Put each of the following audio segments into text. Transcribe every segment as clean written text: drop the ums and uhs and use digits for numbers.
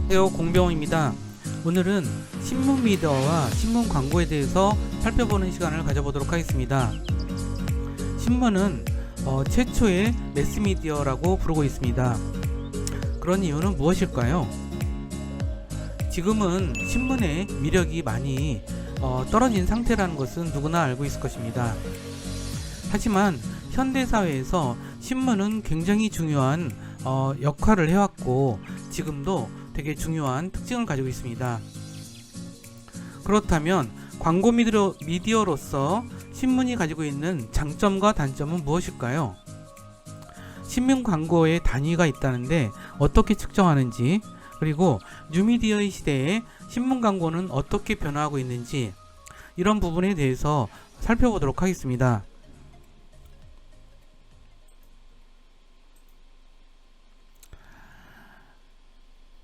안녕하세요, 공병호입니다. 오늘은 신문 미디어와 신문 광고에 대해서 살펴보는 시간을 가져보도록 하겠습니다. 신문은 최초의 매스미디어라고 부르고 있습니다. 그런 이유는 무엇일까요? 지금은 신문의 위력이 많이 떨어진 상태라는 것은 누구나 알고 있을 것입니다. 하지만 현대사회에서 신문은 굉장히 중요한 역할을 해왔고 지금도 되게 중요한 특징을 가지고 있습니다. 그렇다면 광고 미디어로서 신문이 가지고 있는 장점과 단점은 무엇일까요? 신문 광고의 단위가 있다는데 어떻게 측정하는지, 그리고 뉴미디어의 시대에 신문 광고는 어떻게 변화하고 있는지, 이런 부분에 대해서 살펴보도록 하겠습니다.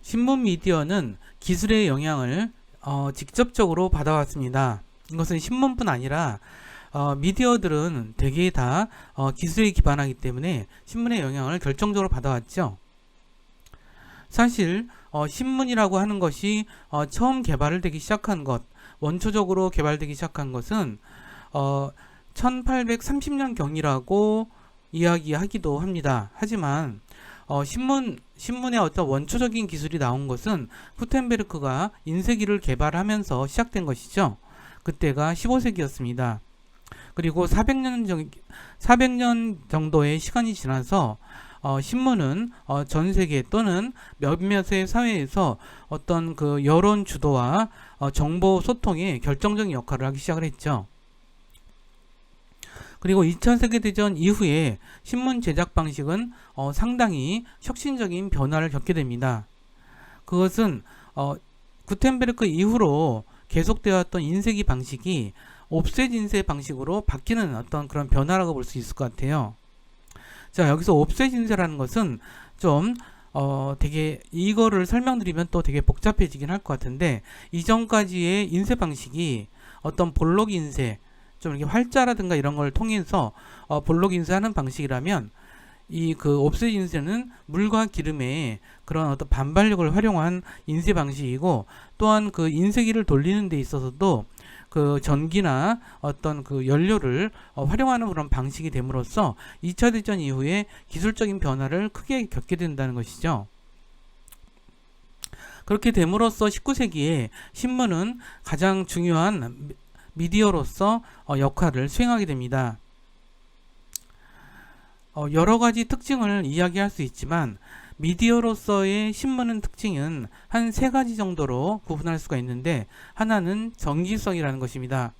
신문 미디어는 기술의 영향을 직접적으로 받아왔습니다. 이것은 신문뿐 아니라 미디어들은 대개 다 기술에 기반하기 때문에 신문의 영향을 결정적으로 받아왔죠. 사실 신문이라고 하는 것이 처음 개발되기 시작한 것, 원초적으로 개발되기 시작한 것은 1830년 경이라고 이야기하기도 합니다. 하지만 신문의 어떤 원초적인 기술이 나온 것은 구텐베르크가 인쇄기를 개발하면서 시작된 것이죠. 그때가 15세기였습니다. 그리고 400년 정도의 시간이 지나서 신문은 전 세계 또는 몇몇의 사회에서 어떤 그 여론 주도와 정보 소통에 결정적인 역할을 하기 시작을 했죠. 그리고 2차 세계대전 이후에 신문 제작 방식은 상당히 혁신적인 변화를 겪게 됩니다. 그것은 구텐베르크 이후로 계속되었던 인쇄기 방식이 옵셋 인쇄 방식으로 바뀌는 어떤 그런 변화라고 볼 수 있을 것 같아요. 자, 여기서 옵셋 인쇄라는 것은 좀 되게 이거를 설명드리면 또 되게 복잡해지긴 할 것 같은데, 이전까지의 인쇄 방식이 어떤 볼록 인쇄, 좀 이렇게 활자라든가 이런 걸 통해서 볼록 인쇄하는 방식이라면, 이 그 옵셋 인쇄는 물과 기름의 그런 어떤 반발력을 활용한 인쇄 방식이고, 또한 그 인쇄기를 돌리는 데 있어서도 그 전기나 어떤 그 연료를 활용하는 그런 방식이 됨으로써 2차 대전 이후에 기술적인 변화를 크게 겪게 된다는 것이죠. 그렇게 됨으로써 19세기에 신문은 가장 중요한 미디어로서 역할을 수행하게 됩니다. 여러 가지 특징을 이야기할 수 있지만 미디어로서의 신문은 특징은 한 세 가지 정도로 구분할 수가 있는데, 하나는 정기성이라는 것입니다.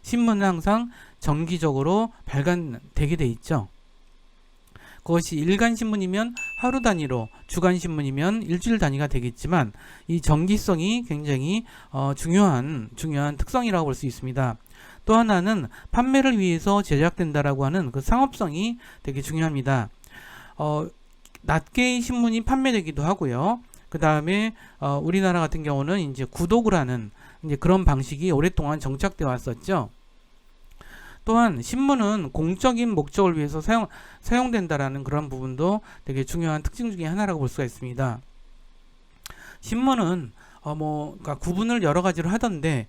신문은 항상 정기적으로 발간되게 돼 있죠. 그것이 일간 신문이면 하루 단위로, 주간 신문이면 일주일 단위가 되겠지만 이 정기성이 굉장히 중요한 특성이라고 볼 수 있습니다. 또 하나는 판매를 위해서 제작된다라고 하는 그 상업성이 되게 중요합니다. 낮게의 신문이 판매되기도 하고요. 그 다음에 우리나라 같은 경우는 이제 구독을 하는 이제 그런 방식이 오랫동안 정착되어 왔었죠. 또한 신문은 공적인 목적을 위해서 사용된다라는 그런 부분도 되게 중요한 특징 중에 하나라고 볼 수가 있습니다. 신문은 그러니까 구분을 여러 가지로 하던데,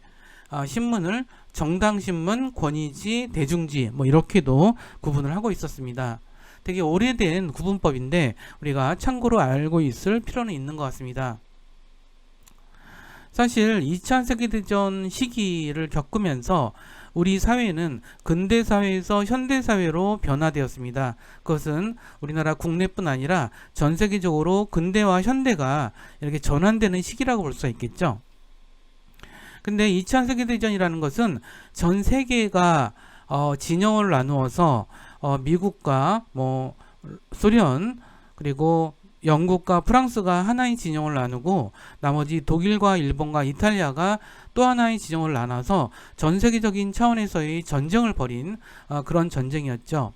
신문을 정당신문, 권위지, 대중지 이렇게도 구분을 하고 있었습니다. 되게 오래된 구분법인데 우리가 참고로 알고 있을 필요는 있는 것 같습니다. 사실 2차 세계대전 시기를 겪으면서 우리 사회는 근대사회에서 현대사회로 변화되었습니다. 그것은 우리나라 국내뿐 아니라 전 세계적으로 근대와 현대가 이렇게 전환되는 시기라고 볼 수가 있겠죠. 근데 2차 세계대전이라는 것은 전 세계가 진영을 나누어서 미국과 소련, 그리고 영국과 프랑스가 하나의 진영을 나누고 나머지 독일과 일본과 이탈리아가 또 하나의 진영을 나눠서 전 세계적인 차원에서의 전쟁을 벌인 그런 전쟁이었죠.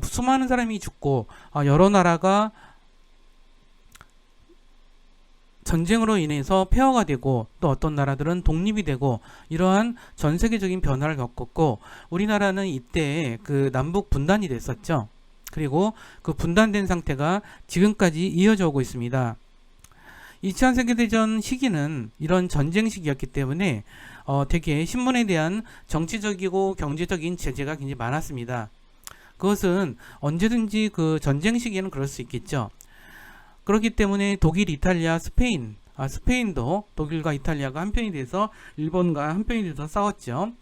수많은 사람이 죽고 여러 나라가 전쟁으로 인해서 폐허가 되고, 또 어떤 나라들은 독립이 되고, 이러한 전 세계적인 변화를 겪었고, 우리나라는 이때 그 남북 분단이 됐었죠. 그리고 그 분단된 상태가 지금까지 이어져 오고 있습니다. 2차 세계대전 시기는 이런 전쟁 시기였기 때문에 되게 신문에 대한 정치적이고 경제적인 제재가 굉장히 많았습니다. 그것은 언제든지 그 전쟁 시기에는 그럴 수 있겠죠. 그렇기 때문에 독일, 이탈리아, 스페인도 독일과 이탈리아가 한편이 돼서 일본과 한편이 돼서 싸웠죠.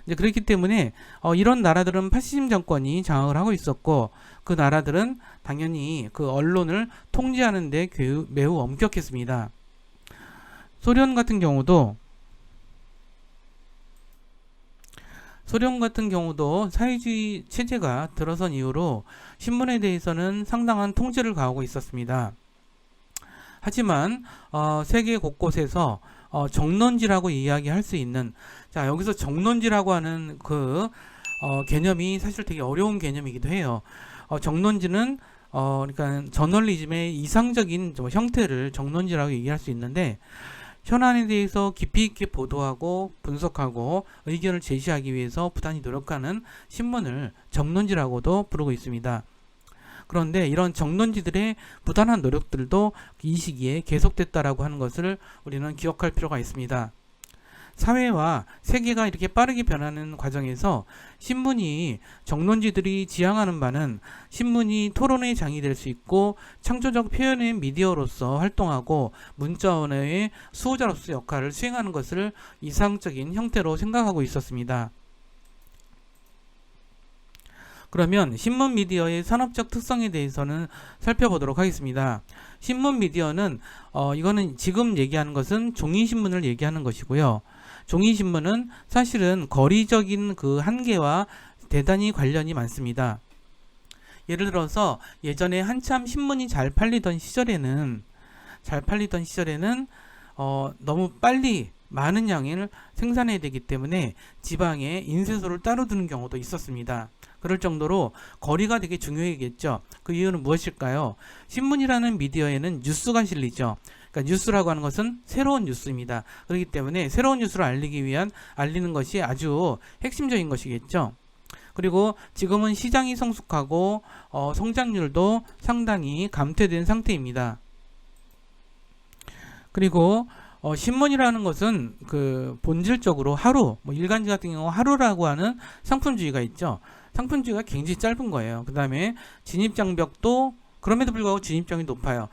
이제 그렇기 때문에 이런 나라들은 파시즘 정권이 장악을 하고 있었고, 그 나라들은 당연히 그 언론을 통제하는 데 매우 엄격했습니다. 소련 같은 경우도 사회주의 체제가 들어선 이후로 신문에 대해서는 상당한 통제를 가하고 있었습니다. 하지만 세계 곳곳에서 정론지라고 이야기할 수 있는, 자, 여기서 정론지라고 하는 그 개념이 사실 되게 어려운 개념이기도 해요. 정론지는 그러니까 저널리즘의 이상적인 형태를 정론지라고 얘기할 수 있는데, 현안에 대해서 깊이 있게 보도하고 분석하고 의견을 제시하기 위해서 부단히 노력하는 신문을 정론지라고도 부르고 있습니다. 그런데 이런 정론지들의 부단한 노력들도 이 시기에 계속됐다라고 하는 것을 우리는 기억할 필요가 있습니다. 사회와 세계가 이렇게 빠르게 변하는 과정에서 신문이, 정론지들이 지향하는 바는 신문이 토론의 장이 될 수 있고 창조적 표현의 미디어로서 활동하고 문자 언어의 수호자로서 역할을 수행하는 것을 이상적인 형태로 생각하고 있었습니다. 그러면 신문 미디어의 산업적 특성에 대해서는 살펴보도록 하겠습니다. 신문 미디어는 이거는 지금 얘기하는 것은 종이신문을 얘기하는 것이고요. 종이신문은 사실은 거리적인 그 한계와 대단히 관련이 많습니다. 예를 들어서 예전에 한참 신문이 잘 팔리던 시절에는 너무 빨리 많은 양을 생산해야 되기 때문에 지방에 인쇄소를 따로 두는 경우도 있었습니다. 그럴 정도로 거리가 되게 중요하겠죠. 그 이유는 무엇일까요? 신문이라는 미디어에는 뉴스가 실리죠. 그러니까 뉴스라고 하는 것은 새로운 뉴스입니다. 그렇기 때문에 새로운 뉴스를 알리는 것이 아주 핵심적인 것이겠죠. 그리고 지금은 시장이 성숙하고 성장률도 상당히 감퇴된 상태입니다. 그리고 신문이라는 것은 그 본질적으로 일간지 같은 경우 하루라고 하는 상품주의가 있죠. 상품주의가 굉장히 짧은 거예요. 그 다음에 진입장벽도 그럼에도 불구하고 진입장이 높아요.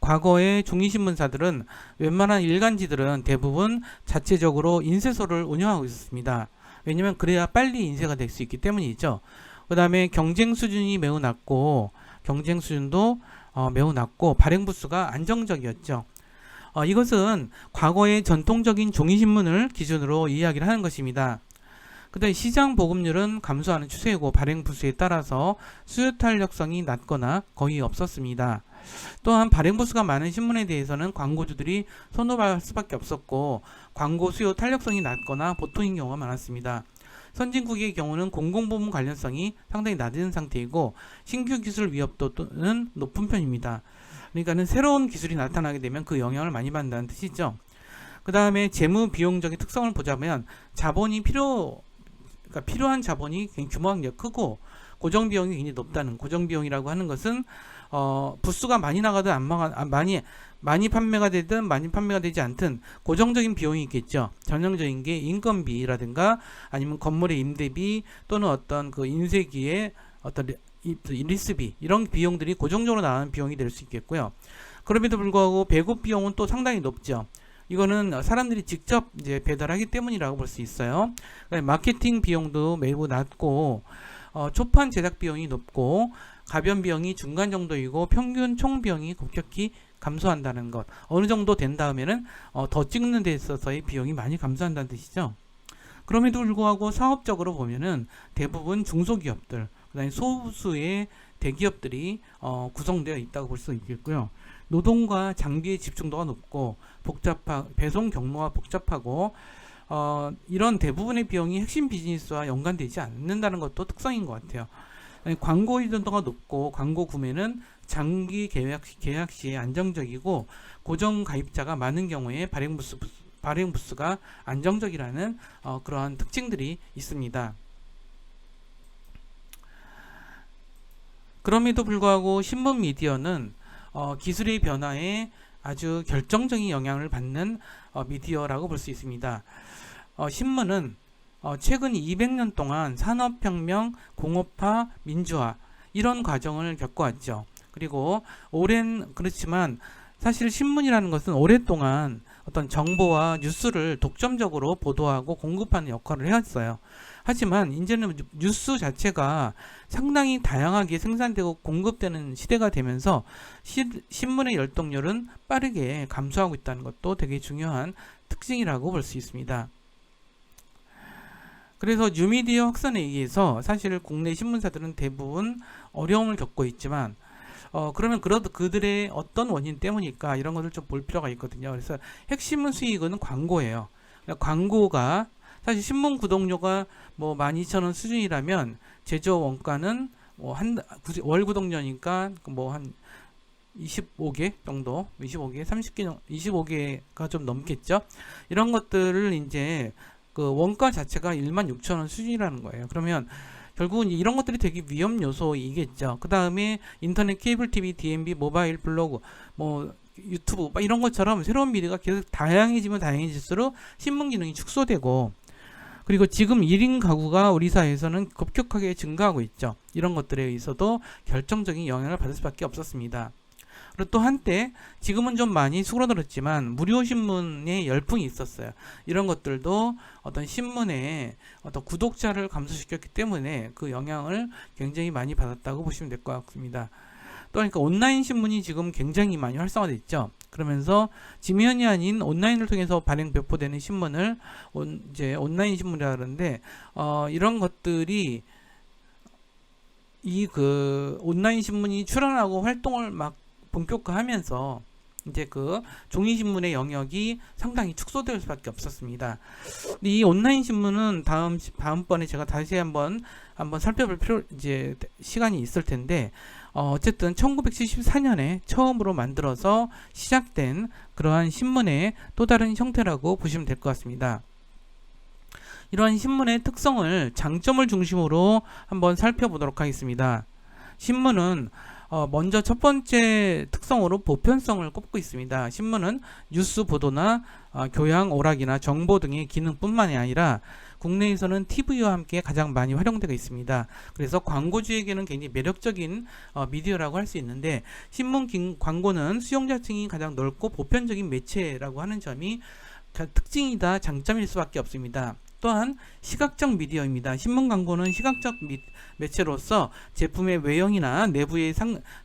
과거의 종이신문사들은 웬만한 일간지들은 대부분 자체적으로 인쇄소를 운영하고 있었습니다. 왜냐하면 그래야 빨리 인쇄가 될 수 있기 때문이죠. 그 다음에 경쟁 수준도 매우 낮고 발행 부수가 안정적이었죠. 이것은 과거의 전통적인 종이신문을 기준으로 이야기를 하는 것입니다. 그 다음에 시장 보급률은 감소하는 추세이고 발행 부수에 따라서 수요 탄력성이 낮거나 거의 없었습니다. 또한 발행 부수가 많은 신문에 대해서는 광고주들이 선호할 수밖에 없었고 광고 수요 탄력성이 낮거나 보통인 경우가 많았습니다. 선진국의 경우는 공공부문 관련성이 상당히 낮은 상태이고 신규 기술 위협도는 높은 편입니다. 그러니까는 새로운 기술이 나타나게 되면 그 영향을 많이 받는다는 뜻이죠. 그 다음에 재무 비용적인 특성을 보자면 필요한 자본이 굉장히 규모가 크고 고정 비용이 굉장히 높다는, 고정 비용이라고 하는 것은 부수가 많이 나가든 많이 판매가 되든 많이 판매가 되지 않든 고정적인 비용이 있겠죠. 전형적인 게 인건비라든가 아니면 건물의 임대비 또는 어떤 그 인쇄기의 어떤 리스비, 이런 비용들이 고정적으로 나가는 비용이 될 수 있겠고요. 그럼에도 불구하고 배급 비용은 또 상당히 높죠. 이거는 사람들이 직접 이제 배달하기 때문이라고 볼 수 있어요. 마케팅 비용도 매우 낮고 초판 제작 비용이 높고 가변 비용이 중간 정도이고 평균 총 비용이 급격히 감소한다는 것. 어느 정도 된 다음에는 더 찍는 데 있어서의 비용이 많이 감소한다는 뜻이죠. 그럼에도 불구하고 사업적으로 보면은 대부분 중소기업들, 그다음에 소수의 대기업들이 구성되어 있다고 볼 수 있겠고요. 노동과 장비의 집중도가 높고 배송 경로가 복잡하고 이런 대부분의 비용이 핵심 비즈니스와 연관되지 않는다는 것도 특성인 것 같아요. 광고 의존도가 높고 광고 구매는 장기 계약 시에 안정적이고 고정 가입자가 많은 경우에 발행 부수가 안정적이라는 그러한 특징들이 있습니다. 그럼에도 불구하고 신문 미디어는 기술의 변화에 아주 결정적인 영향을 받는 미디어라고 볼 수 있습니다. 신문은 최근 200년 동안 산업혁명, 공업화, 민주화 이런 과정을 겪어왔죠. 그리고 오랜 그렇지만 사실 신문이라는 것은 오랫동안 어떤 정보와 뉴스를 독점적으로 보도하고 공급하는 역할을 해왔어요. 하지만 이제는 뉴스 자체가 상당히 다양하게 생산되고 공급되는 시대가 되면서 신문의 열독률은 빠르게 감소하고 있다는 것도 되게 중요한 특징이라고 볼 수 있습니다. 그래서 뉴미디어 확산에 의해서 사실 국내 신문사들은 대부분 어려움을 겪고 있지만 그러면 그들의 어떤 원인 때문일까 이런 것을 좀 볼 필요가 있거든요. 그래서 핵심 수익은 광고예요. 광고가 사실 신문 구독료가 뭐 12,000원 수준이라면 제조 원가는 뭐 월 구독료니까 뭐 한 25개 정도, 25개, 30개, 25개가 좀 넘겠죠. 이런 것들을 이제 그 원가 자체가 16,000원 수준이라는 거예요. 그러면 결국은 이런 것들이 되게 위험 요소이겠죠. 그 다음에 인터넷, 케이블 TV, DMB, 모바일, 블로그, 뭐 유튜브 이런 것처럼 새로운 미디어가 계속 다양해지면 다양해질수록 신문 기능이 축소되고, 그리고 지금 1인 가구가 우리 사회에서는 급격하게 증가하고 있죠. 이런 것들에 의해서도 결정적인 영향을 받을 수밖에 없었습니다. 그리고 또 한때, 지금은 좀 많이 수그러들었지만 무료 신문의 열풍이 있었어요. 이런 것들도 어떤 신문의 어떤 구독자를 감소시켰기 때문에 그 영향을 굉장히 많이 받았다고 보시면 될 것 같습니다. 또 그러니까 온라인 신문이 지금 굉장히 많이 활성화되어 있죠. 그러면서 지면이 아닌 온라인을 통해서 발행 배포되는 신문을 이제 온라인 신문이라 그러는데 이런 것들이 이 그 온라인 신문이 출현하고 활동을 막 본격화하면서 이제 그 종이신문의 영역이 상당히 축소될 수밖에 없었습니다. 근데 이 온라인 신문은 다음번에 제가 다시 한번 살펴볼 이제 시간이 있을 텐데, 어쨌든 1974년에 처음으로 만들어서 시작된 그러한 신문의 또 다른 형태라고 보시면 될 것 같습니다. 이러한 신문의 특성을, 장점을 중심으로 한번 살펴보도록 하겠습니다. 신문은 먼저 첫 번째 특성으로 보편성을 꼽고 있습니다. 신문은 뉴스 보도나 교양, 오락이나 정보 등의 기능뿐만이 아니라 국내에서는 TV와 함께 가장 많이 활용되고 있습니다. 그래서 광고주에게는 굉장히 매력적인 미디어라고 할 수 있는데, 신문 광고는 수용자층이 가장 넓고 보편적인 매체라고 하는 점이 특징이다, 장점일 수밖에 없습니다. 또한 시각적 미디어입니다. 신문 광고는 시각적 매체로서 제품의 외형이나 내부의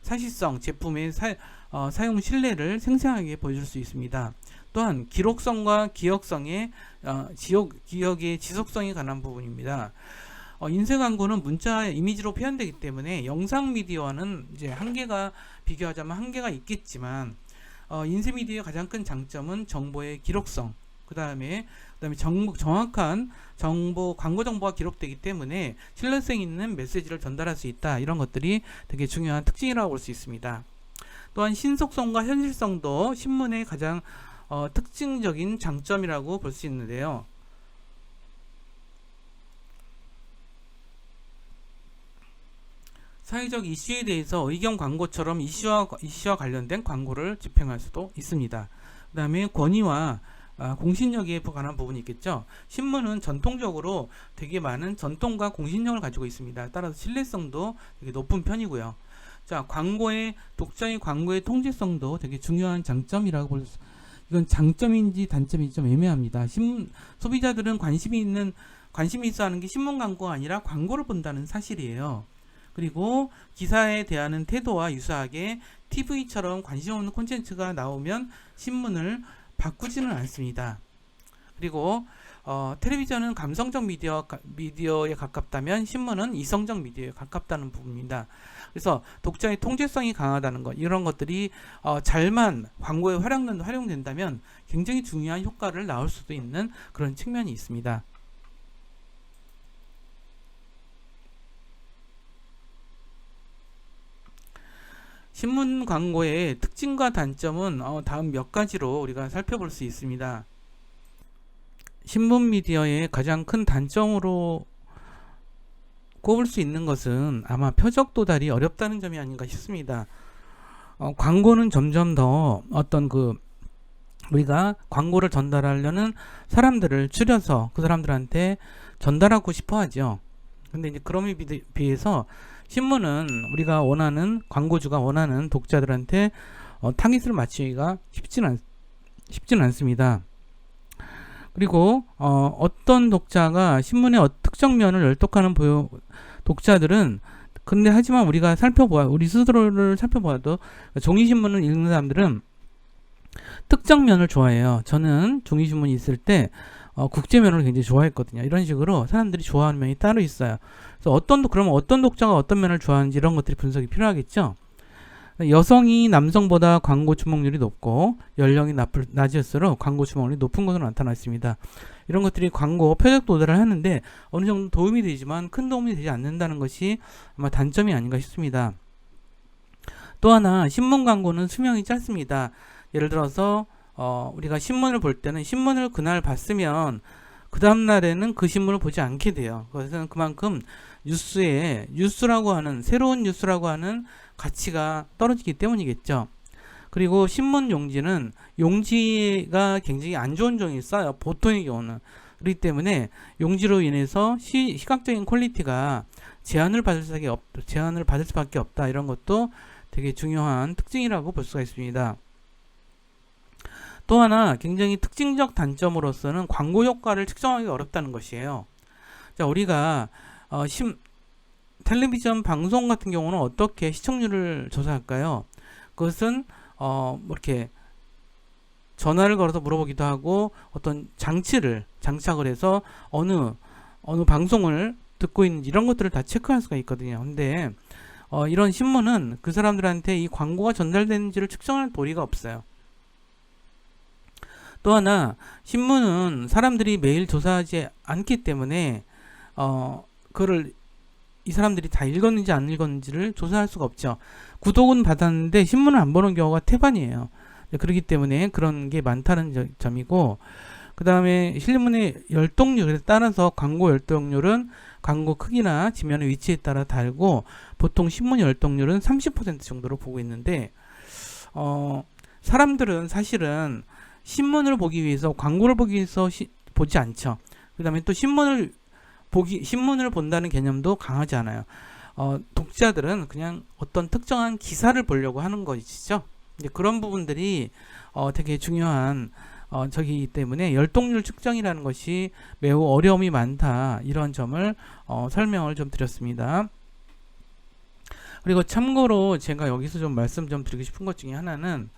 사실성, 제품의 사용 신뢰를 생생하게 보여줄 수 있습니다. 또한 기록성과 기억성의 기억의 지속성에 관한 부분입니다. 인쇄 광고는 문자의 이미지로 표현되기 때문에 영상 미디어와는 이제 비교하자면 한계가 있겠지만, 인쇄 미디어의 가장 큰 장점은 정보의 기록성, 그다음에 정확한 광고 정보가 기록되기 때문에 신뢰성 있는 메시지를 전달할 수 있다. 이런 것들이 되게 중요한 특징이라고 볼 수 있습니다. 또한 신속성과 현실성도 신문의 가장 특징적인 장점이라고 볼 수 있는데요. 사회적 이슈에 대해서 의견 광고처럼 이슈와 관련된 광고를 집행할 수도 있습니다. 그 다음에 권위와 공신력에 관한 부분이 있겠죠. 신문은 전통적으로 되게 많은 전통과 공신력을 가지고 있습니다. 따라서 신뢰성도 되게 높은 편이고요. 자, 독자의 광고의 통제성도 되게 중요한 장점이라고 이건 장점인지 단점인지 좀 애매합니다. 소비자들은 관심이 있어 하는 게 신문 광고가 아니라 광고를 본다는 사실이에요. 그리고 기사에 대하는 태도와 유사하게 TV처럼 관심 없는 콘텐츠가 나오면 신문을 바꾸지는 않습니다. 그리고 텔레비전은 감성적 미디어에 가깝다면 신문은 이성적 미디어에 가깝다는 부분입니다. 그래서 독자의 통제성이 강하다는 것, 이런 것들이 잘만 광고에 활용된다면 굉장히 중요한 효과를 낳을 수도 있는 그런 측면이 있습니다. 신문 광고의 특징과 단점은 다음 몇 가지로 우리가 살펴볼 수 있습니다. 신문 미디어의 가장 큰 단점으로 꼽을 수 있는 것은 아마 표적 도달이 어렵다는 점이 아닌가 싶습니다. 광고는 점점 더 어떤 우리가 광고를 전달하려는 사람들을 추려서 그 사람들한테 전달하고 싶어 하죠. 근데 이제 그럼에 비해서 신문은 우리가 원하는, 광고주가 원하는 독자들한테 타깃을 맞추기가 쉽진 않습니다. 그리고 어떤 독자가 신문의 특정 면을 열독하는 독자들은, 근데 하지만 우리가 우리 스스로를 살펴봐도 종이신문을 읽는 사람들은 특정 면을 좋아해요. 저는 종이신문이 있을 때 국제면을 굉장히 좋아했거든요. 이런 식으로 사람들이 좋아하는 면이 따로 있어요. 그래서 그러면 어떤 독자가 어떤 면을 좋아하는지 이런 것들이 분석이 필요하겠죠. 여성이 남성보다 광고 주목률이 높고 연령이 낮을수록 광고 주목률이 높은 것으로 나타났습니다. 이런 것들이 광고 표적 도달을 하는데 어느 정도 도움이 되지만 큰 도움이 되지 않는다는 것이 아마 단점이 아닌가 싶습니다. 또 하나, 신문 광고는 수명이 짧습니다. 예를 들어서 우리가 신문을 볼 때는 신문을 그날 봤으면 그 다음날에는 그 신문을 보지 않게 돼요. 그것은 그만큼 새로운 뉴스라고 하는 가치가 떨어지기 때문이겠죠. 그리고 신문 용지가 굉장히 안 좋은 종이 있어요. 보통의 경우는. 그렇기 때문에 용지로 인해서 시각적인 퀄리티가 제한을 받을 수밖에 없다. 이런 것도 되게 중요한 특징이라고 볼 수가 있습니다. 또 하나 굉장히 특징적 단점으로서는 광고 효과를 측정하기 어렵다는 것이에요. 자, 우리가 텔레비전 방송 같은 경우는 어떻게 시청률을 조사할까요? 그것은 이렇게 전화를 걸어서 물어보기도 하고 어떤 장착을 해서 어느 방송을 듣고 있는지 이런 것들을 다 체크할 수가 있거든요. 근데 이런 신문은 그 사람들한테 이 광고가 전달되는지를 측정할 도리가 없어요. 또 하나, 신문은 사람들이 매일 조사하지 않기 때문에 그거를 이 사람들이 다 읽었는지 안 읽었는지를 조사할 수가 없죠. 구독은 받았는데 신문을 안 보는 경우가 태반이에요. 그렇기 때문에 그런 게 많다는 점이고, 그 다음에 신문의 열독률에 따라서 광고 열독률은 광고 크기나 지면의 위치에 따라 다르고, 보통 신문 열독률은 30% 정도로 보고 있는데, 사람들은 사실은 신문을 보기 위해서 광고를 보기 위해서 보지 않죠. 그 다음에 또 신문을 본다는 개념도 강하지 않아요. 독자들은 그냥 어떤 특정한 기사를 보려고 하는 것이죠. 이제 그런 부분들이 되게 중요한 저기 때문에 열독률 측정이라는 것이 매우 어려움이 많다. 이런 점을 설명을 좀 드렸습니다. 그리고 참고로 제가 여기서 좀 말씀 좀 드리고 싶은 것 중에 하나는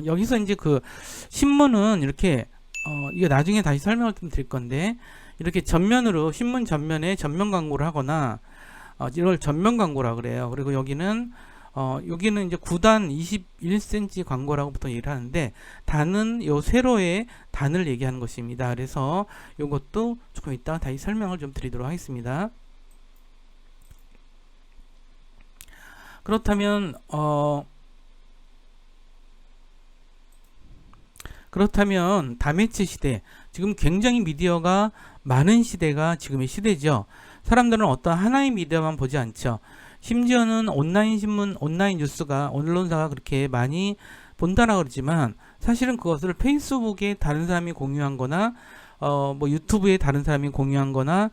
여기서 이제 신문은 이렇게 이거 나중에 다시 설명을 좀 드릴 건데, 이렇게 신문 전면에 전면 광고를 하거나 이걸 전면 광고라 그래요. 그리고 여기는 이제 9단 21cm 광고라고 보통 얘기를 하는데, 단은 요 세로의 단을 얘기하는 것입니다. 그래서 이것도 조금 이따가 다시 설명을 좀 드리도록 하겠습니다. 그렇다면 다매체 시대, 지금 굉장히 미디어가 많은 시대가 지금의 시대죠. 사람들은 어떤 하나의 미디어만 보지 않죠. 심지어는 온라인 신문, 온라인 뉴스가, 언론사가 그렇게 많이 본다라 그러지만 사실은 그것을 페이스북에 다른 사람이 공유한 거나 유튜브에 다른 사람이 공유한 거나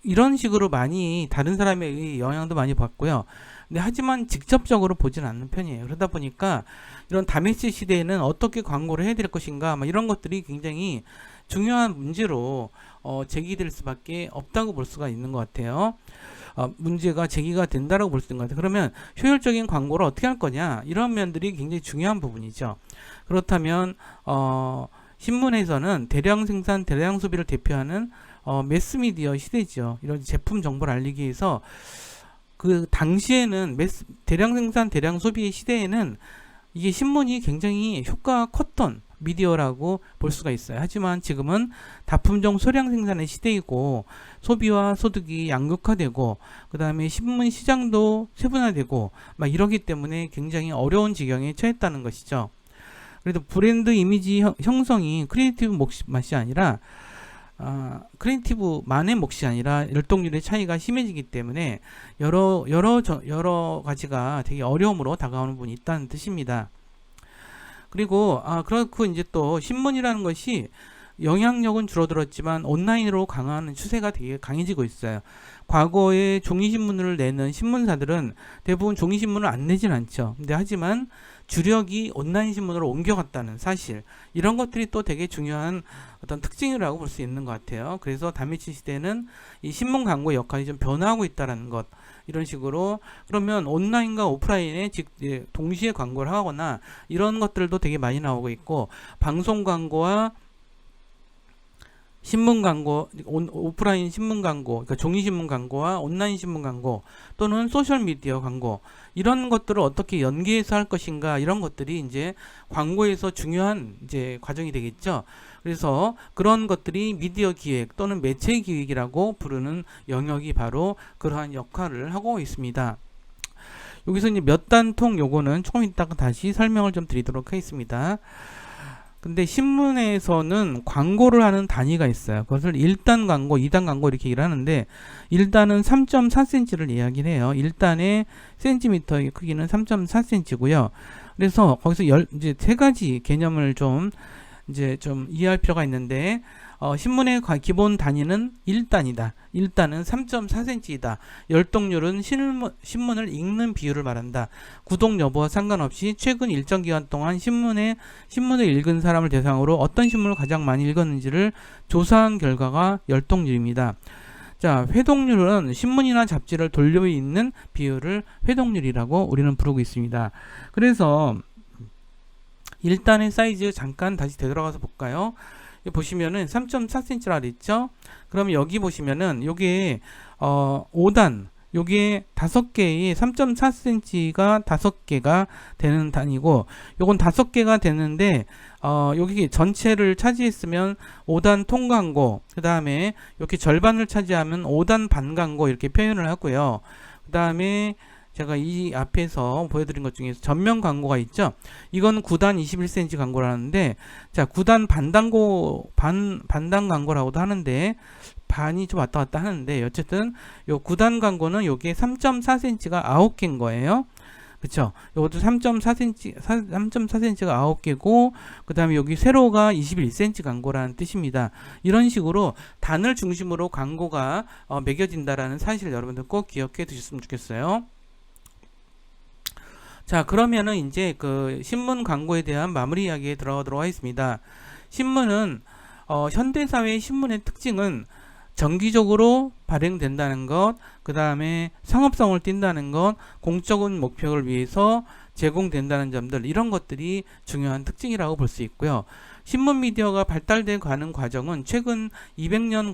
이런 식으로 많이 다른 사람의 영향도 많이 받고요. 근데 하지만 직접적으로 보진 않는 편이에요. 그러다 보니까 이런 다매체 시대에는 어떻게 광고를 해야 될 것인가, 이런 것들이 굉장히 중요한 문제로 제기될 수밖에 없다고 볼 수가 있는 것 같아요. 문제가 제기가 된다라고 볼 수 있는 것 같아요. 그러면 효율적인 광고를 어떻게 할 거냐, 이런 면들이 굉장히 중요한 부분이죠. 그렇다면 신문에서는 대량 생산, 대량 소비를 대표하는 매스미디어 시대죠. 이런 제품 정보를 알리기 위해서 그 당시에는 대량 생산, 대량 소비의 시대에는 이게 신문이 굉장히 효과가 컸던 미디어라고 볼 수가 있어요. 하지만 지금은 다품종 소량 생산의 시대이고, 소비와 소득이 양극화되고, 그 다음에 신문 시장도 세분화되고 이러기 때문에 굉장히 어려운 지경에 처했다는 것이죠. 그래도 브랜드 이미지 형성이 크리에이티브 맛이 아니라 크리에이티브만의 몫이 아니라 열동률의 차이가 심해지기 때문에 여러 가지가 되게 어려움으로 다가오는 부분이 있다는 뜻입니다. 그리고 그렇고 이제 또 신문이라는 것이 영향력은 줄어들었지만 온라인으로 강화하는 추세가 되게 강해지고 있어요. 과거에 종이신문을 내는 신문사들은 대부분 종이신문을 안 내진 않죠. 근데 하지만 주력이 온라인 신문으로 옮겨갔다는 사실, 이런 것들이 또 되게 중요한 어떤 특징이라고 볼 수 있는 것 같아요. 그래서 다메치 시대는 이 신문 광고 역할이 좀 변화하고 있다는 것, 이런 식으로. 그러면 온라인과 오프라인에 동시에 광고를 하거나 이런 것들도 되게 많이 나오고 있고, 방송 광고와 신문 광고, 오프라인 신문 광고, 그러니까 종이 신문 광고와 온라인 신문 광고 또는 소셜 미디어 광고, 이런 것들을 어떻게 연계해서 할 것인가, 이런 것들이 이제 광고에서 중요한 이제 과정이 되겠죠. 그래서 그런 것들이 미디어 기획 또는 매체 기획이라고 부르는 영역이 바로 그러한 역할을 하고 있습니다. 여기서 이제 몇 단통 요거는 조금 이따가 다시 설명을 좀 드리도록 하겠습니다. 근데 신문에서는 광고를 하는 단위가 있어요. 그것을 1단 광고, 2단 광고 이렇게 얘기를 하는데, 1단은 3.4cm를 이야기를 해요. 1단의 센티미터의 크기는 3.4cm고요. 그래서 거기서 이제 세 가지 개념을 좀 이해할 필요가 있는데, 신문의 기본 단위는 1단이다. 1단은 3.4cm이다. 열동률은 신문을 읽는 비율을 말한다. 구독 여부와 상관없이 최근 일정 기간 동안 신문을 읽은 사람을 대상으로 어떤 신문을 가장 많이 읽었는지를 조사한 결과가 열동률입니다. 자, 회독률은 신문이나 잡지를 돌려 읽는 비율을 회독률이라고 우리는 부르고 있습니다. 그래서 1단의 사이즈 잠깐 다시 되돌아가서 볼까요? 보시면은 3.4cm라 그랬죠? 그러면 여기 보시면은 요게 5단, 요게 5개의 3.4cm가 5개가 되는 단위고, 요건 5개가 되는데 여기 전체를 차지했으면 5단 통광고, 그 다음에 이렇게 절반을 차지하면 5단 반광고 이렇게 표현을 하고요. 그 다음에 제가 이 앞에서 보여드린 것 중에서 전면 광고가 있죠. 이건 9단 21cm 광고라는데, 자, 9단 반단 광고라고도 하는데, 반이 좀 왔다 갔다 하는데, 어쨌든 요 9단 광고는 요게 3.4cm가 9개인 거예요. 그쵸? 요것도 3.4cm가 9개고, 그 다음에 여기 세로가 21cm 광고라는 뜻입니다. 이런 식으로 단을 중심으로 광고가 매겨진다라는 사실을 여러분들 꼭 기억해 두셨으면 좋겠어요. 자, 그러면은 이제 그 신문 광고에 대한 마무리 이야기에 들어가도록 하겠습니다. 신문은 현대사회의 신문의 특징은 정기적으로 발행된다는 것, 그 다음에 상업성을 띈다는 것, 공적인 목표를 위해서 제공된다는 점들, 이런 것들이 중요한 특징이라고 볼 수 있고요. 신문 미디어가 발달돼 가는 과정은 최근 200여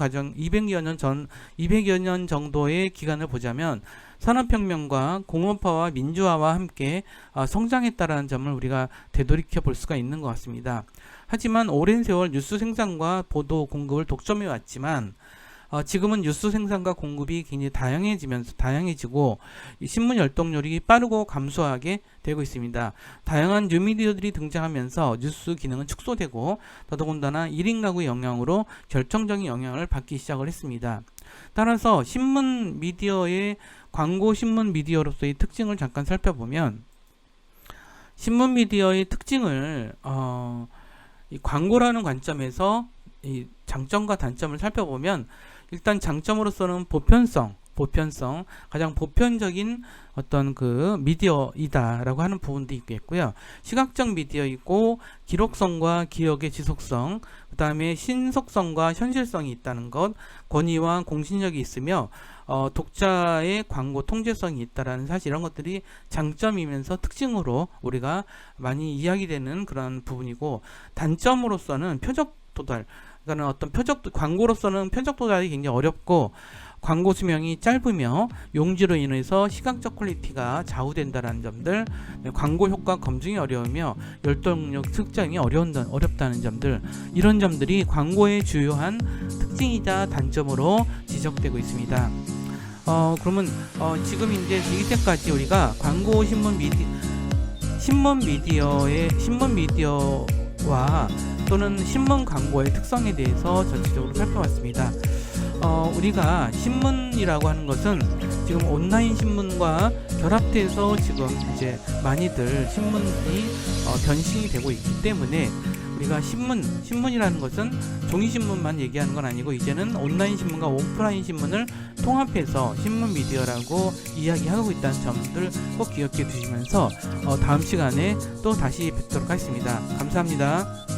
년 정도의 기간을 보자면 산업혁명과 공업화와 민주화와 함께 성장했다라는 점을 우리가 되돌이켜 볼 수가 있는 것 같습니다. 하지만 오랜 세월 뉴스 생산과 보도 공급을 독점해 왔지만 지금은 뉴스 생산과 공급이 굉장히 다양해지고 신문 열동률이 빠르고 감소하게 되고 있습니다. 다양한 뉴미디어들이 등장하면서 뉴스 기능은 축소되고 더더군다나 1인 가구 영향으로 결정적인 영향을 받기 시작을 했습니다. 따라서 신문 미디어의 광고 신문 미디어로서의 특징을 잠깐 살펴보면, 신문 미디어의 특징을 이 광고라는 관점에서 이 장점과 단점을 살펴보면, 일단 장점으로서는 보편성, 가장 보편적인 어떤 그 미디어이다라고 하는 부분도 있겠고요. 시각적 미디어이고 기록성과 기억의 지속성, 그 다음에 신속성과 현실성이 있다는 것, 권위와 공신력이 있으며 독자의 광고 통제성이 있다라는 사실, 이런 것들이 장점이면서 특징으로 우리가 많이 이야기되는 그런 부분이고, 단점으로서는 표적 도달, 그러니까 어떤 광고로서는 표적 도달이 굉장히 어렵고, 광고 수명이 짧으며 용지로 인해서 시각적 퀄리티가 좌우된다는 점들, 광고 효과 검증이 어려우며 열동력 측정이 어렵다는 점들, 이런 점들이 광고의 주요한 특징이자 단점으로 지적되고 있습니다. 그러면 지금 이제 이때까지 우리가 광고 신문 미디어와 또는 신문 광고의 특성에 대해서 전체적으로 살펴봤습니다. 우리가 신문이라고 하는 것은 지금 온라인 신문과 결합돼서 지금 이제 많이들 신문이 변신이 되고 있기 때문에 우리가 신문이라는 것은 종이신문만 얘기하는 건 아니고 이제는 온라인 신문과 오프라인 신문을 통합해서 신문 미디어라고 이야기하고 있다는 점들 꼭 기억해 두시면서 다음 시간에 또 다시 뵙도록 하겠습니다. 감사합니다.